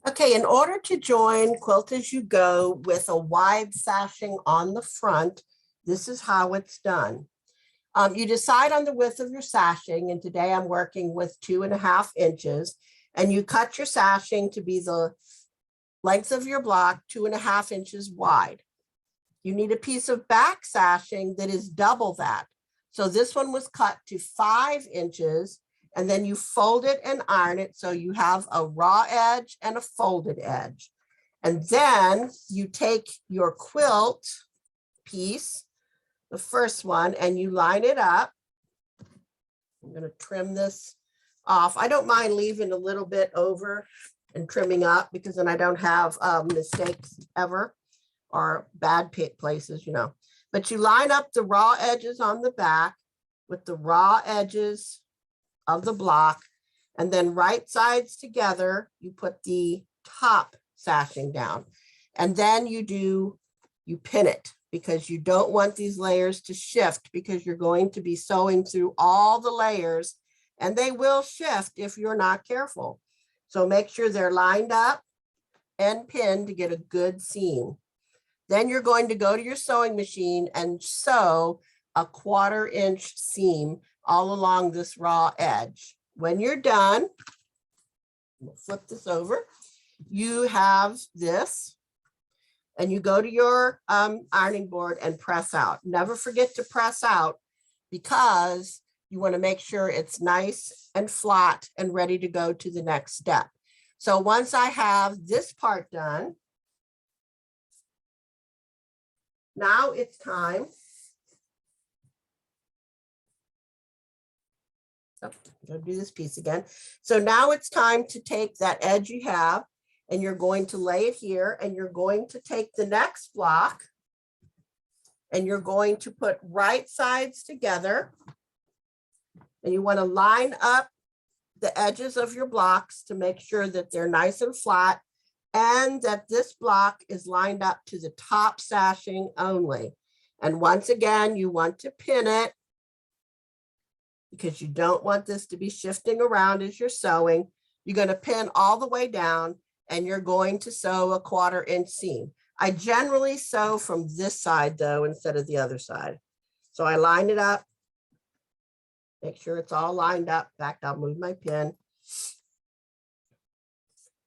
Okay, in order to join Quilt As You Go with a wide sashing on the front, this is how it's done. You decide on the width of your sashing, and today I'm working with 2.5 inches, and you cut your sashing to be the length of your block 2.5 inches wide. You need a piece of back sashing that is double that. So this one was cut to 5 inches, and then you fold it and iron it so you have a raw edge and a folded edge. And then you take your quilt piece, the first one, and you line it up. I'm going to trim this off. I don't mind leaving a little bit over and trimming up because then I don't have mistakes ever or bad places, you know. But you line up the raw edges on the back with the raw edges of the block, and then right sides together, you put the top sashing down. And then you pin it because you don't want these layers to shift because you're going to be sewing through all the layers and they will shift if you're not careful. So make sure they're lined up and pinned to get a good seam. Then you're going to go to your sewing machine and sew a 1/4 inch seam all along this raw edge. When you're done, we'll flip this over, you have this, and you go to your ironing board and press out. Never forget to press out because you want to make sure it's nice and flat and ready to go to the next step. So once I have this part done, now it's time. I'm going to do this piece again. So now it's time to take that edge you have, and you're going to lay it here, and you're going to take the next block, and you're going to put right sides together, and you want to line up the edges of your blocks to make sure that they're nice and flat, and that this block is lined up to the top sashing only. And once again, you want to pin it because you don't want this to be shifting around as you're sewing. You're going to pin all the way down, and you're going to sew a 1/4 inch seam. I generally sew from this side though, instead of the other side. So I line it up, make sure it's all lined up. In fact, I'll move my pin.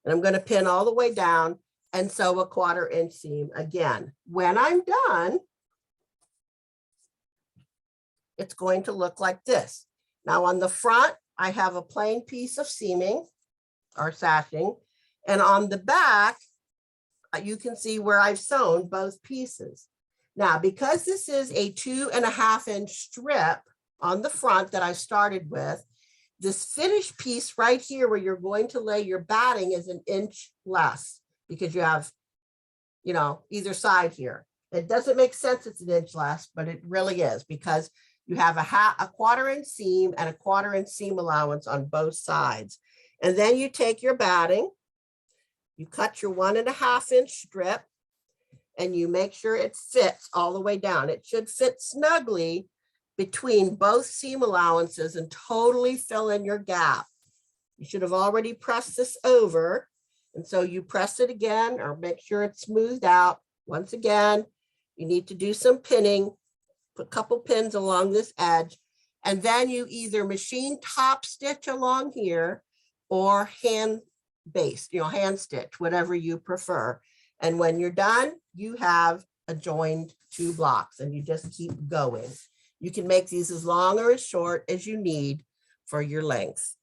And I'm going to pin all the way down and sew a 1/4 inch seam again. When I'm done, it's going to look like this. Now on the front, I have a plain piece of seaming or sashing, and on the back, you can see where I've sewn both pieces. Now, because this is a 2.5 inch strip on the front that I started with, this finished piece right here where you're going to lay your batting is 1 inch less because you have, you know, either side here. It doesn't make sense it's 1 inch less, but it really is because you have a 1/4 inch seam and a 1/4 inch seam allowance on both sides. And then you take your batting, you cut your 1.5 inch strip, and you make sure it fits all the way down. It should fit snugly between both seam allowances and totally fill in your gap. You should have already pressed this over. And so you press it again or make sure it's smoothed out. Once again, you need to do some pinning, put a couple pins along this edge, and then you either machine top stitch along here or hand based, you know, hand stitch, whatever you prefer. And when you're done, you have a joined 2 blocks and you just keep going. You can make these as long or as short as you need for your length.